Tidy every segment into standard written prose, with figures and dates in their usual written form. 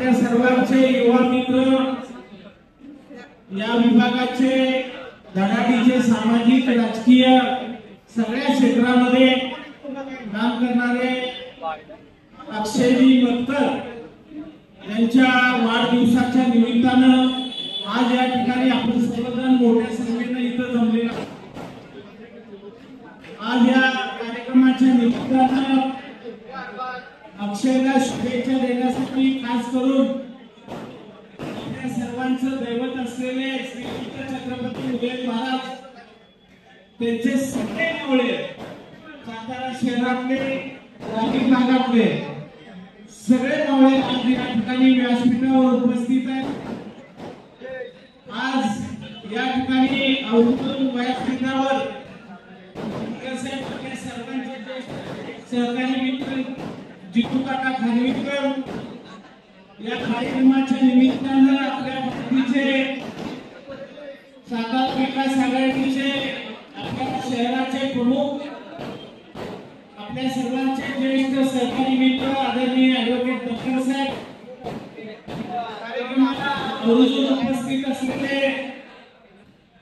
आपल्या सर्वांचे युवा मित्र, या विभागाचे धडाडीचे सामाजिक राजकीय सगळ्या क्षेत्रामध्ये काम करणारे अक्षयजी मतकर यांच्या वाढदिवसाच्या निमित्तानं आज या ठिकाणी आपण सर्वजण मोठ्या संख्येनं इथं जमलेलो आहोत। आज या कार्यक्रमाच्या निमित्तानं अक्षयला शुभेच्छा देण्यासाठी खास करून आपल्या सर्वांचं दैवत असलेले श्री छत्रपती उदय महाराज त्यांचे सगळे मुळे सातारा शहरातले ग्रामीण भागातले सगळे मावळे आज या ठिकाणी व्यासपीठावर उपस्थित आहेत। आज या ठिकाणी अवतरण व्यासपीठावर सर्वांचे सहकारी मित्र जितू काका खानविलकर या कार्यक्रमाच्या निमित्तानं आपल्या पार्टीचे सातारा विकास आघाडीचे आपल्या शहराचे प्रमुख आपल्या सर्वांचे ज्येष्ठ सहकारी मित्र आदरणीय ॲडव्होकेट दत्तर साहेब, कार्यक्रमाला आवर्जून उपस्थित असलेले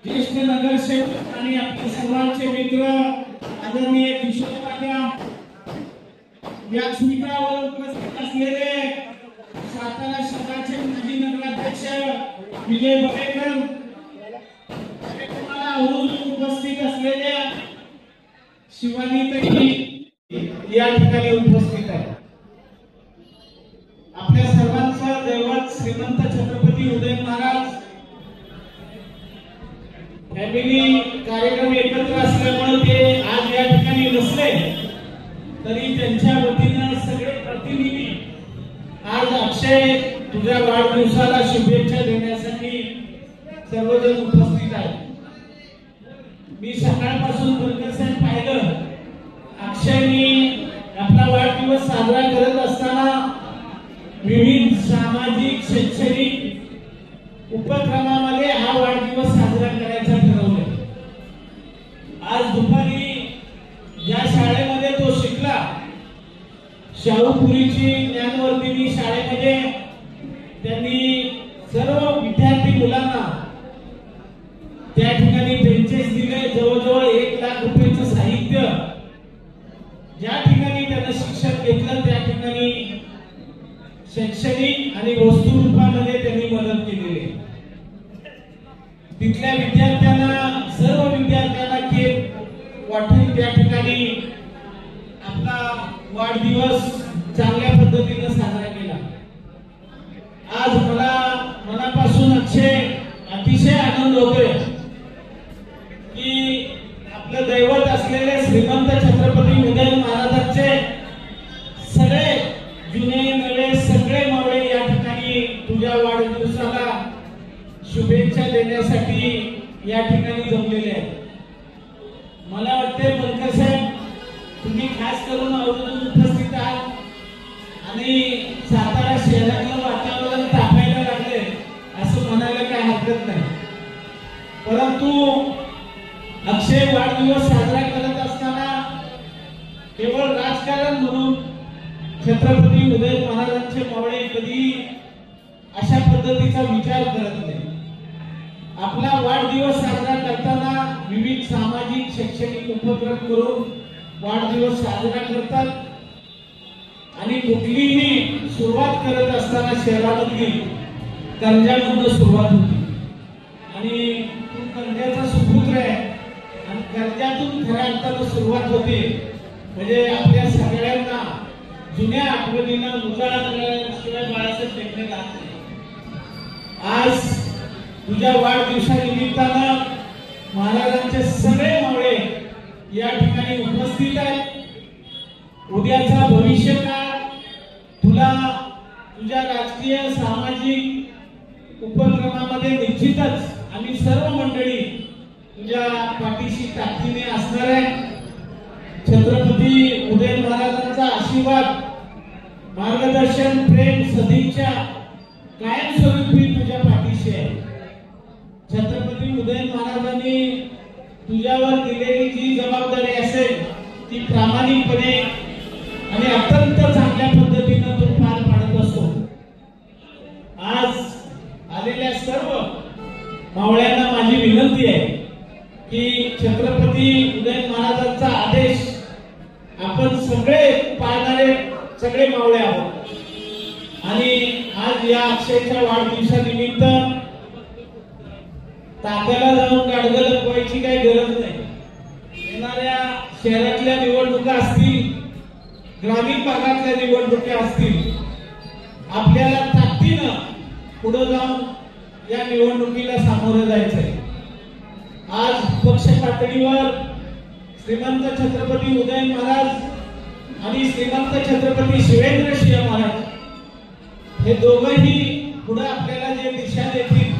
ज्येष्ठ नगरसेवक आणि आपल्या सर्वांचे मित्र आदरणीय किशोर काका, व्यासपीठावर उपस्थित असलेले सातारा शहराचे माजी नगराध्यक्ष विजय बडेकर, कार्यक्रमाला आवर्जून उपस्थित असलेल्या शिवानीताई या ठिकाणी उपस्थित आहे। आपल्या सर्वांचा दैवत श्रीमंत छत्रपती उदय महाराज फॅमिली कार्यक्रम एकत्र असल्यामुळे ते आज या ठिकाणी नसले तरी त्यांच्या वतीनं सगळे प्रतिनिधी आज अक्षय तुझ्या वाढदिवसाला शुभेच्छा देण्यासाठी सर्वजण उपस्थित आहेत। मी सकाळपासून बरकरसाहेब पाहिलं, अक्षयनी आपला वाढदिवस साजरा करत असताना विविध सामाजिक शैक्षणिक उपक्रमामध्ये हा वाढदिवस साजरा करायचा ठरवलं। आज दुपारी ज्या शाळेमध्ये तो शिकला, शाहूपुरीची ज्ञानवर्धिनी शाळेमध्ये, त्यांनी सर्व विद्यार्थी मुलांना त्या ठिकाणी बेंचेस दिले, जवळजवळ 1 लाख रुपयाचं साहित्य ज्या ठिकाणी त्यांना शिक्षण घेतलं त्या ठिकाणी शैक्षणिक आणि वस्तू रूपामध्ये त्यांनी मदत केलेली। तिथल्या विद्यार्थ्यांना, सर्व विद्यार्थ्यांना केक वाटून त्या ठिकाणी आपला वाढदिवस चांगल्या पद्धतीने साजरा केला। आज मला मनापासून अतिशय आनंद होतोय की आपलं दैवत असलेले श्रीमंत छत्रपती उदय महाराजांचे सगळे जुने नवे सगळे मावळे या ठिकाणी तुझ्या वाढदिवसाला शुभेच्छा देण्यासाठी या ठिकाणी जमलेले आहेत। मला वाटते बनकर साहेब, तुम्ही खास करून आवर्जून उपस्थित आहात आणि सातारा शहरातलं वातावरण तापायला लागले असं म्हणायला काही हरकत नाही। परंतु अक्षय वाढदिवस साजरा करत असताना केवळ राजकारण म्हणून छत्रपती उदय महाराजांचे मावळे कधी अशा पद्धतीचा विचार करत नाही। आपला वाढदिवस साजरा करताना विविध सामाजिक शैक्षणिक उपक्रम करून वाढदिवस साजरा करतात आणि कुठलीही सुरुवात करत असताना शहरामधली कर्जामधून सुरुवात होती आणि तो कर्जाचा सुपुत्र आहे आणि कर्जातून खऱ्या अर्थानं सुरुवात होते। म्हणजे आपल्या सगळ्यांना जुन्या आठवणींना उजाळा मिळाल्याशिवाय बाळासाहेब टेकले जात नाही। आज तुझ्या वाढदिवसानिमित्तानं महाराजांचे सगळे मावळे या ठिकाणी उपस्थित आहेत। उद्याचा भविष्य काळ तुला तुझ्या राजकीय सामाजिक उपक्रमामध्ये निश्चितच आम्ही सर्व मंडळी तुझ्या पाठीशी ताकदीने असणार आहे। छत्रपती उदय महाराजांचा आशीर्वाद, मार्गदर्शन, प्रेम, सदिच्छा कायमस्वरूपी तुझ्या पाठीशी आहे। छत्रपती उदय महाराजांनी तुझ्यावर दिलेली जी जबाबदारी असेल ती प्रामाणिकपणे आणि अत्यंत चांगल्या पद्धतीने तू पार पाडत असतो। छत्रपती उदय महाराजांचा आदेश आपण सगळे पाळणारे सगळे मावळे आहोत आणि आज या अक्षयच्या वाढदिवसानिमित्त ताकाला जाऊन गाडगं लपवायची काही गरज नाही। येणाऱ्या शहरातल्या निवडणुका असतील, ग्रामीण भागातल्या निवडणुका असतील, आपल्याला ताकदीनं पुढे जाऊन या निवडणुकीला सामोरं जायचंय। आज पक्ष पातळीवर श्रीमंत छत्रपती उदय महाराज आणि श्रीमंत छत्रपती शिवेंद्रसिंह महाराज हे दोघंही पुढे आपल्याला जे दिशा देतील,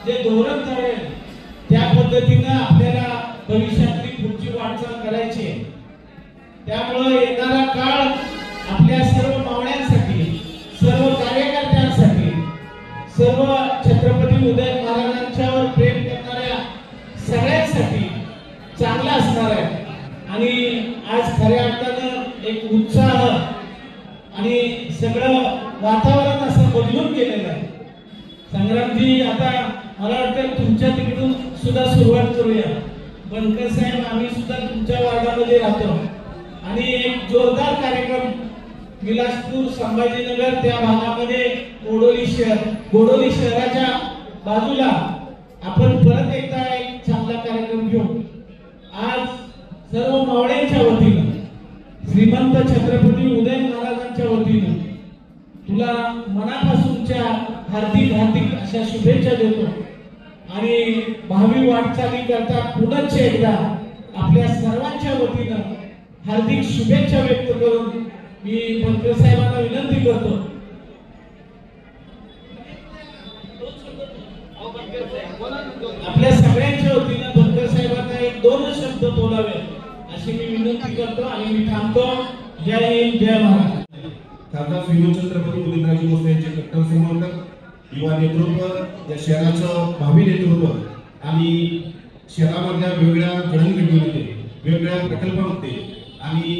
जे धोरण ठरेल त्या पद्धतीनं आपल्याला भविष्यातली पुढची वाटचाल करायची आहे। त्यामुळे येणारा काळ आपल्या सर्व मावळ्यांसाठी, सर्व कार्यकर्त्यांसाठी, सर्व छत्रपती उदय महाराजांच्यावर प्रेम करणाऱ्या सगळ्यांसाठी चांगला असणार आहे आणि आज खऱ्या अर्थानं एक उत्साह आणि सगळं वातावरण असं बदलून गेलेलं आहे। संग्रामजी, आता मला वाटतं तुमच्या तिकडून सुद्धा सुरुवात करूया। बनकर साहेब, आम्ही सुद्धा तुमच्या वार्डामध्ये राहतो आणि एक जोरदार कार्यक्रम विलासपूर, संभाजीनगर त्या भागामध्ये गोडोली शहराच्या बाजूला आपण परत एकदा एक चांगला कार्यक्रम घेऊ। आज सर्व मावळ्यांच्या वतीनं, श्रीमंत छत्रपती उदय महाराजांच्या वतीनं तुला मनापासूनच्या हार्दिक अशा शुभेच्छा देतो आणि भावी वाटचाली करता पुनश्च एकदा आपल्या सर्वांच्या वतीनं हार्दिक शुभेच्छा व्यक्त करून मी बनकर साहेबांना विनंती करतो, आपल्या सगळ्यांच्या वतीनं बनकर साहेबांना एक दोन शब्द बोलावे अशी मी विनंती करतो आणि मी थांबतो। जय हिंद, जय महाराष्ट्र। खासदार श्रीमंत छत्रपती उदयनराजे भोसले यांचे कट्टर समर्थक, युवा नेतृत्व, या शहराचं भावी नेतृत्व आणि शहरामधल्या वेगवेगळ्या जडणघडणीमध्ये, वेगवेगळ्या प्रकल्पामध्ये आणि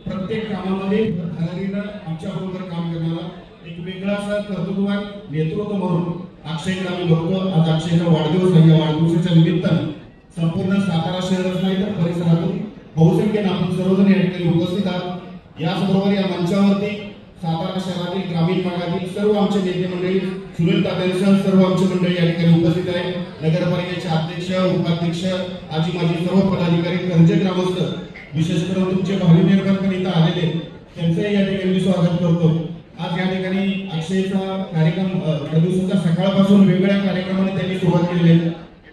प्रत्येक कामामध्ये धडाधडीनं आमच्याबरोबर काम करणारा एक वेगळा असा कर्तृत्ववान नेतृत्व म्हणून अक्षयकडे आम्ही बघतो। आज अक्षयचा वाढदिवस आहे। या वाढदिवसाच्या निमित्तानं संपूर्ण सातारा शहरच नाही तर परिसरातून बहुसंख्येनं आपण सर्वजण या ठिकाणी उपस्थित आहात। याचबरोबर या मंचावरती सातारा शहरातील ग्रामीण भागातील सर्व आमचे नेते मंडळी, सुनील तात्यांसह सर्व आमचे मंडळी या ठिकाणी उपस्थित आहे। नगरपालिकेचे अध्यक्ष, उपाध्यक्ष, आजी माजी सर्व पदाधिकारी, कर्जे ग्रामस्थ, विशेष करून तुमचे भावी निर्माण इथं आलेले त्यांचे या ठिकाणी मी स्वागत करतो। आज या ठिकाणी अक्षयचा कार्यक्रम वाढदिवसाच्या सकाळपासून वेगवेगळ्या कार्यक्रमाने त्यांनी सुरुवात केलेली आहे।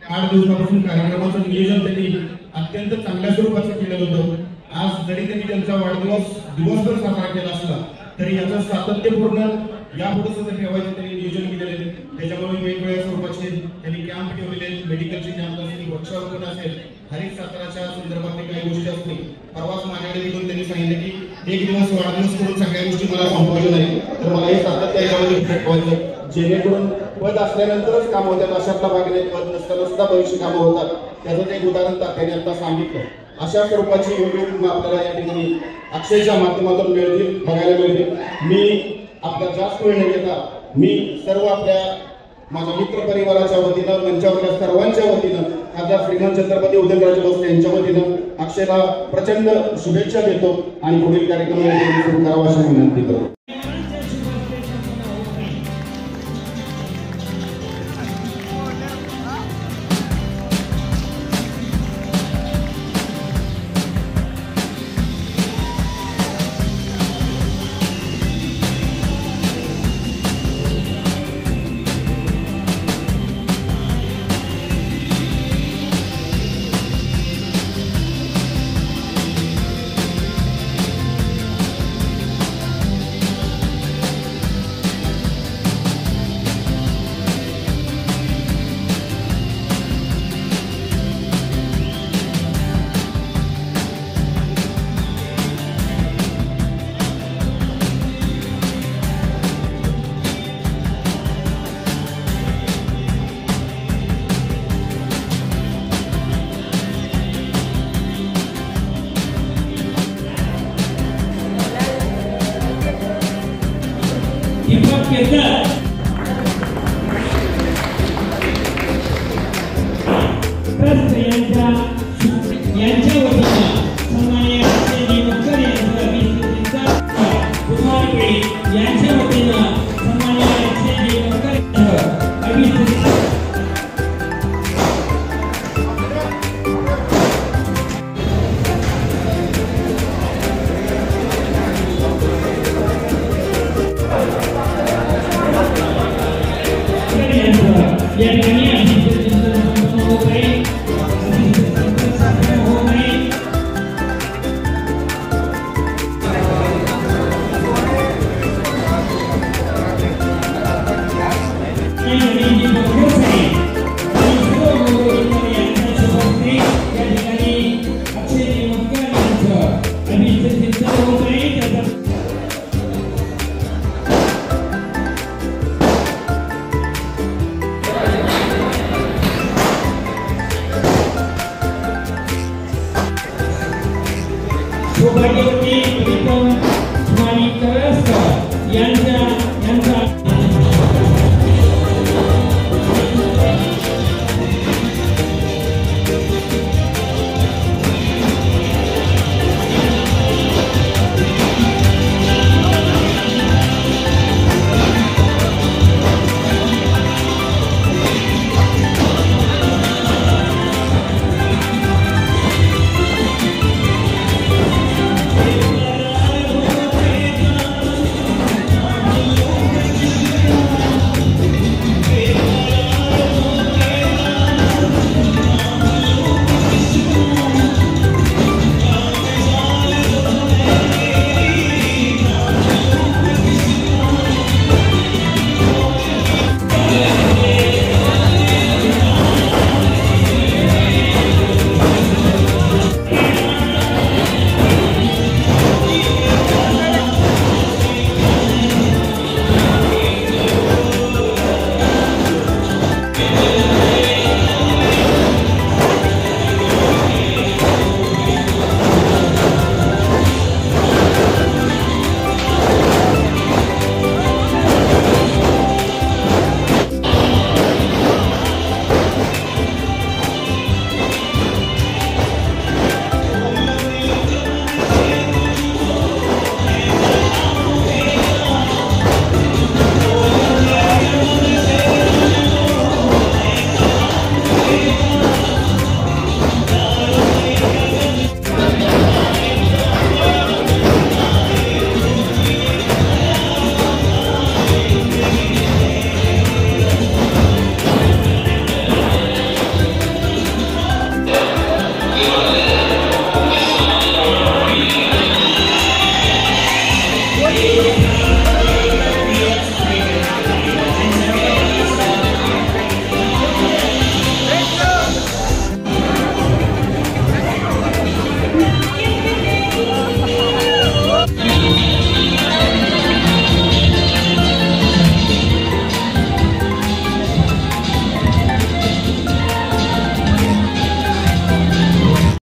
8 दिवसापासून कार्यक्रमाचं नियोजन त्यांनी अत्यंत चांगल्या स्वरूपाचं केलेलं होतं। आज जरी त्यांनी त्यांचा वाढदिवस दिवसभर साजरा केला असला तरी याचं सातत्यपूर्ण यापुढे सुद्धा ठेवायचे त्यांनी नियोजन केलेले। त्याच्यामुळे वेगवेगळ्या स्वरूपाचे त्यांनी कॅम्प ठेवलेले, मेडिकलचे कॅम्प असतील, वृक्षारोपण असेल, हरित साताराच्या संदर्भातल्या काही गोष्टी असतील। परवाच माझ्याकडे येऊन त्यांनी सांगितले की एक दिवस वाढदिवस करून सगळ्या गोष्टी मला संपवायच्या नाही, तर मला हे सातत्य याच्यामध्ये ठेवायचं, जेणेकरून पद असल्यानंतरच काम होतात, अशातला भाग नाही, पद नसताना सुद्धा भविष्य कामं होतात। त्याचं एक उदाहरण त्यांनी आता सांगितलं। अशा स्वरूपाची योग्य आपल्याला या ठिकाणी अक्षयच्या माध्यमातून मिळतील, बघायला मिळतील। मी आपला जास्त वेळ न घेता मी सर्व आपल्या माझ्या मित्र परिवाराच्या वतीनं, मंचावरच्या सर्वांच्या वतीनं, खासदार श्रीमंत छत्रपती उदयनराजे भोसले यांच्या वतीनं अक्षयला प्रचंड शुभेच्छा देतो आणि पुढील कार्यक्रम सुरू करावा अशी विनंती करतो। स्त्रियांच्या या ठिकाणी